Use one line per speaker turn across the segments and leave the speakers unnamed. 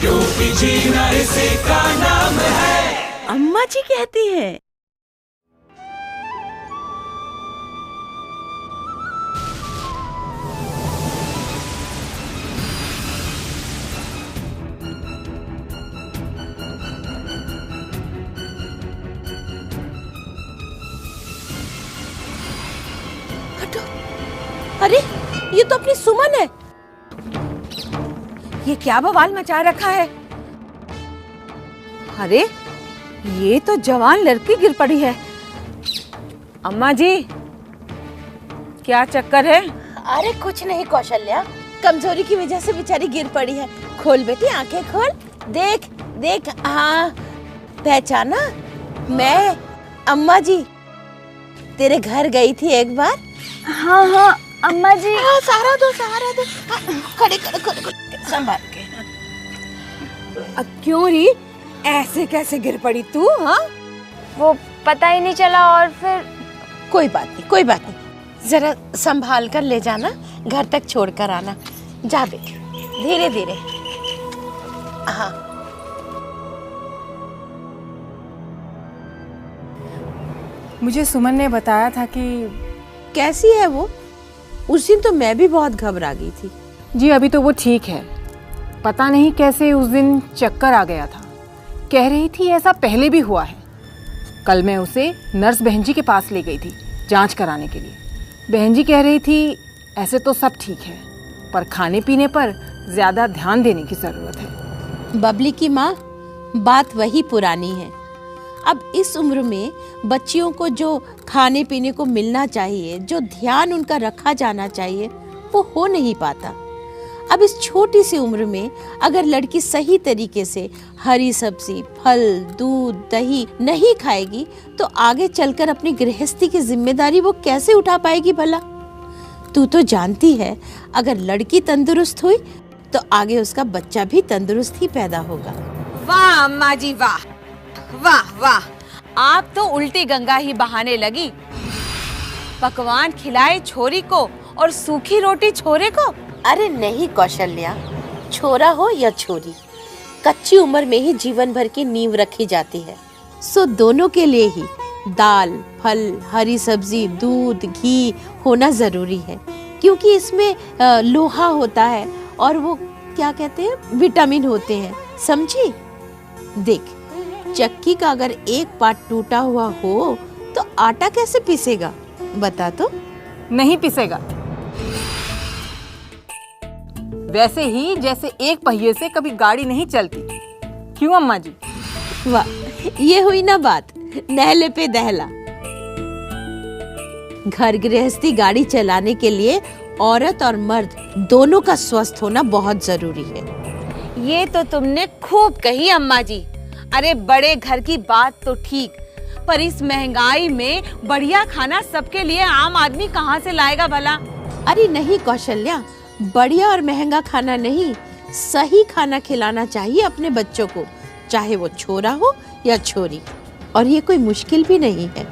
क्योंकि जीना इसी का नाम है।
अम्मा जी कहती है। हटो। अरे ये तो अपनी सुमन है। ये क्या बवाल मचा रखा है? अरे ये तो जवान लड़की गिर पड़ी है। अम्मा जी क्या चक्कर है?
अरे कुछ नहीं कौशल्या, कमजोरी की वजह से बेचारी गिर पड़ी है। खोल बेटी आंखें खोल, देख देख। हाँ पहचाना? मैं अम्मा जी तेरे घर गई थी एक बार।
हाँ हाँ अम्मा जी।
हाँ, सहारा दो सहारा दो। खड़े खड़े खड़े संभाल के।
क्यों री ऐसे कैसे गिर पड़ी तू? हाँ
वो पता ही नहीं चला और फिर
कोई बात नहीं कोई बात नहीं, जरा संभाल कर ले जाना, घर तक छोड़ कर आना। जा बेटी धीरे धीरे। हाँ
मुझे सुमन ने बताया था कि
कैसी है वो? उस दिन तो मैं भी बहुत घबरा गई थी।
जी अभी तो वो ठीक है, पता नहीं कैसे उस दिन चक्कर आ गया था। कह रही थी ऐसा पहले भी हुआ है। कल मैं उसे नर्स बहन जी के पास ले गई थी जांच कराने के लिए। बहन जी कह रही थी ऐसे तो सब ठीक है, पर खाने पीने पर ज़्यादा ध्यान देने की ज़रूरत है।
बबली की माँ, बात वही पुरानी है। अब इस उम्र में बच्चियों को जो खाने पीने को मिलना चाहिए, जो ध्यान उनका रखा जाना चाहिए, वो हो नहीं पाता। अब इस छोटी सी उम्र में अगर लड़की सही तरीके से हरी सब्जी, फल, दूध, दही नहीं खाएगी तो आगे चलकर अपनी गृहस्थी की जिम्मेदारी वो कैसे उठा पाएगी भला? तू तो जानती है अगर लड़की तंदुरुस्त हुई तो आगे उसका बच्चा भी तंदुरुस्त ही पैदा होगा।
वाह अम्मा जी वाह वाह वाह, आप तो उल्टी गंगा ही बहाने लगी। पकवान खिलाए छोरी को और सूखी रोटी छोरे को।
अरे नहीं कौशल्या, छोरा हो या छोरी, कच्ची उम्र में ही जीवन भर की नींव रखी जाती है। सो दोनों के लिए ही दाल, फल, हरी सब्जी, दूध, घी होना जरूरी है, क्योंकि इसमें लोहा होता है और वो क्या कहते हैं, विटामिन होते हैं। समझी? देख, चक्की का अगर एक पार्ट टूटा हुआ हो तो आटा कैसे पीसेगा? बता तो।
नहीं पिसेगा। वैसे ही जैसे एक पहिए से कभी गाड़ी नहीं चलती। क्यों अम्मा जी?
वाह, ये हुई ना बात, नहले पे दहला। घर गृहस्थी गाड़ी चलाने के लिए औरत और मर्द दोनों का स्वस्थ होना बहुत जरूरी है।
ये तो तुमने खूब कही अम्मा जी। अरे बड़े घर की बात तो ठीक, पर इस महंगाई में बढ़िया खाना सबके लिए आम आदमी कहाँ से लाएगा भला?
अरे नहीं कौशल्या, बढ़िया और महंगा खाना नहीं, सही खाना खिलाना चाहिए अपने बच्चों को, चाहे वो छोरा हो या छोरी। और ये कोई मुश्किल भी नहीं है।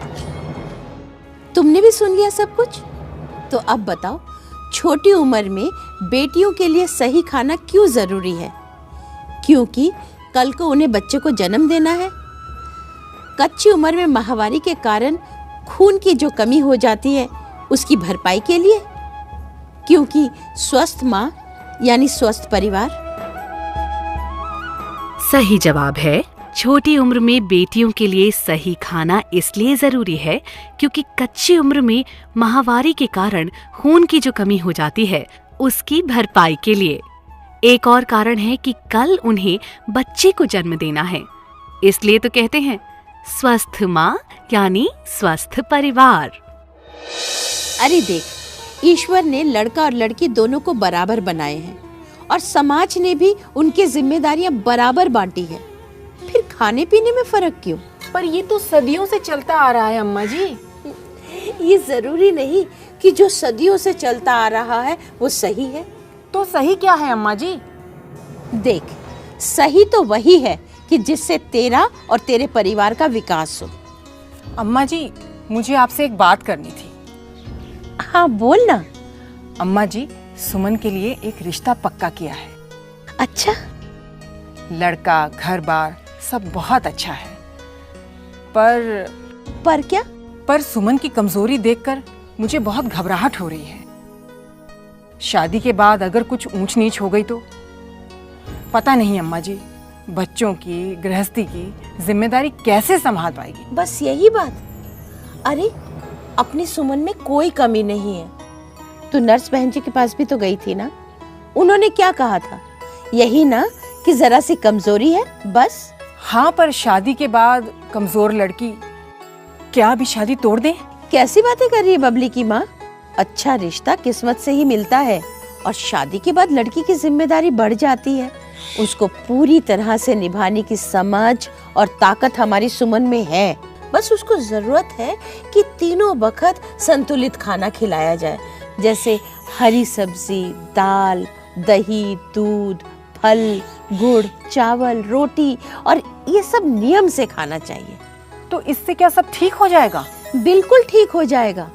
तुमने भी सुन लिया सब कुछ? तो अब बताओ, छोटी उम्र में बेटियों के लिए सही खाना क्यों जरूरी है? क्योंकि कल को उन्हें बच्चे को जन्म देना है। कच्ची उम्र में माहवारी के कारण खून की जो कमी हो जाती है उसकी भरपाई के लिए, क्योंकि स्वस्थ माँ यानी स्वस्थ परिवार।
सही जवाब है, छोटी उम्र में बेटियों के लिए सही खाना इसलिए जरूरी है क्योंकि कच्ची उम्र में माहवारी के कारण खून की जो कमी हो जाती है उसकी भरपाई के लिए। एक और कारण है कि कल उन्हें बच्चे को जन्म देना है, इसलिए तो कहते हैं स्वस्थ माँ यानी स्वस्थ परिवार।
अरे देख, ईश्वर ने लड़का और लड़की दोनों को बराबर बनाए हैं और समाज ने भी उनकी जिम्मेदारियां बराबर बांटी है। फिर खाने पीने में फर्क क्यों?
पर ये तो सदियों से चलता आ रहा है अम्मा जी।
ये जरूरी नहीं कि जो सदियों से चलता आ रहा है वो सही है।
तो सही क्या है अम्मा जी?
देख, सही तो वही है कि जिससे तेरा और तेरे परिवार का विकास हो।
अम्मा जी, मुझे आपसे एक बात करनी थी।
हाँ बोल ना।
अम्मा जी, सुमन के लिए एक रिश्ता पक्का किया है।
अच्छा,
लड़का, घर बार सब बहुत अच्छा है। पर
क्या?
पर सुमन की कमजोरी देखकर मुझे बहुत घबराहट हो रही है। शादी के बाद अगर कुछ ऊंच नीच हो गई तो पता नहीं अम्मा जी, बच्चों की, गृहस्थी की जिम्मेदारी कैसे संभाल पाएगी।
बस यही बात? अरे अपनी सुमन में कोई कमी नहीं है। तू नर्स बहन जी के पास भी तो गई थी ना, उन्होंने क्या कहा था? यही ना कि जरा सी कमजोरी है बस।
हाँ, पर शादी के बाद कमजोर लड़की क्या अभी शादी तोड़ दे?
कैसी बातें कर रही है बबली की माँ? अच्छा रिश्ता किस्मत से ही मिलता है और शादी के बाद लड़की की जिम्मेदारी बढ़ जाती है। उसको पूरी तरह से निभाने की समझ और ताकत हमारी सुमन में है। बस उसको जरूरत है कि तीनों वक्त संतुलित खाना खिलाया जाए, जैसे हरी सब्जी, दाल, दही, दूध, फल, गुड़, चावल, रोटी, और ये सब नियम से खाना चाहिए।
तो इससे क्या सब ठीक हो जाएगा?
बिल्कुल ठीक हो जाएगा।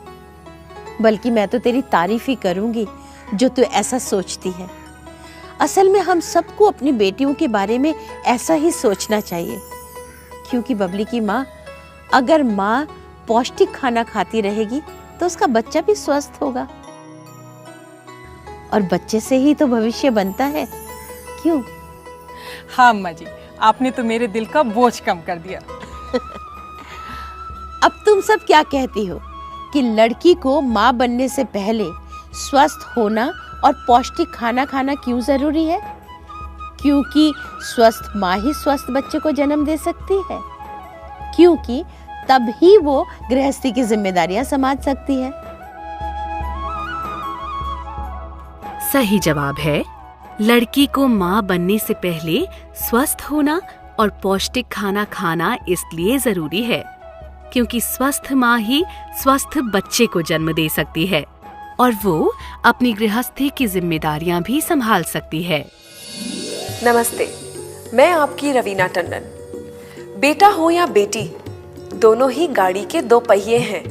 बल्कि मैं तो तेरी तारीफ ही करूंगी जो तू ऐसा सोचती है। असल में हम सबको अपनी बेटियों के बारे में ऐसा ही सोचना चाहिए, क्योंकि बबली की माँ, अगर माँ पौष्टिक खाना खाती रहेगी तो उसका बच्चा भी स्वस्थ होगा, और बच्चे से ही तो भविष्य बनता है। क्यों?
हाँ अम्मा जी, आपने तो मेरे दिल का बोझ कम कर दिया।
अब तुम सब क्या कहती हो कि लड़की को माँ बनने से पहले स्वस्थ होना और पौष्टिक खाना खाना क्यों जरूरी है? क्योंकि स्वस्थ माँ ही स्वस्थ बच्चे को जन्म दे सकती है, क्योंकि तब ही वो गृहस्थी की जिम्मेदारियां संभाल सकती है।
सही जवाब है, लड़की को माँ बनने से पहले स्वस्थ होना और पौष्टिक खाना खाना इसलिए जरूरी है क्योंकि स्वस्थ माँ ही स्वस्थ बच्चे को जन्म दे सकती है और वो अपनी गृहस्थी की जिम्मेदारियां भी संभाल सकती है।
नमस्ते, मैं आपकी रवीना टंडन। बेटा हो या बेटी, दोनों ही गाड़ी के दो पहिए हैं,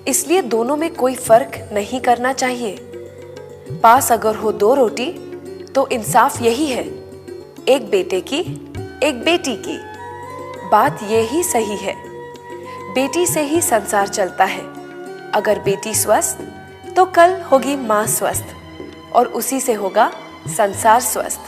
इसलिए दोनों में कोई फर्क नहीं करना चाहिए। पास अगर हो दो रोटी तो इंसाफ यही है, एक बेटे की एक बेटी की। बात ये ही सही है, बेटी से ही संसार चलता है। अगर बेटी स्वस्थ तो कल होगी माँ स्वस्थ और उसी से होगा संसार स्वस्थ।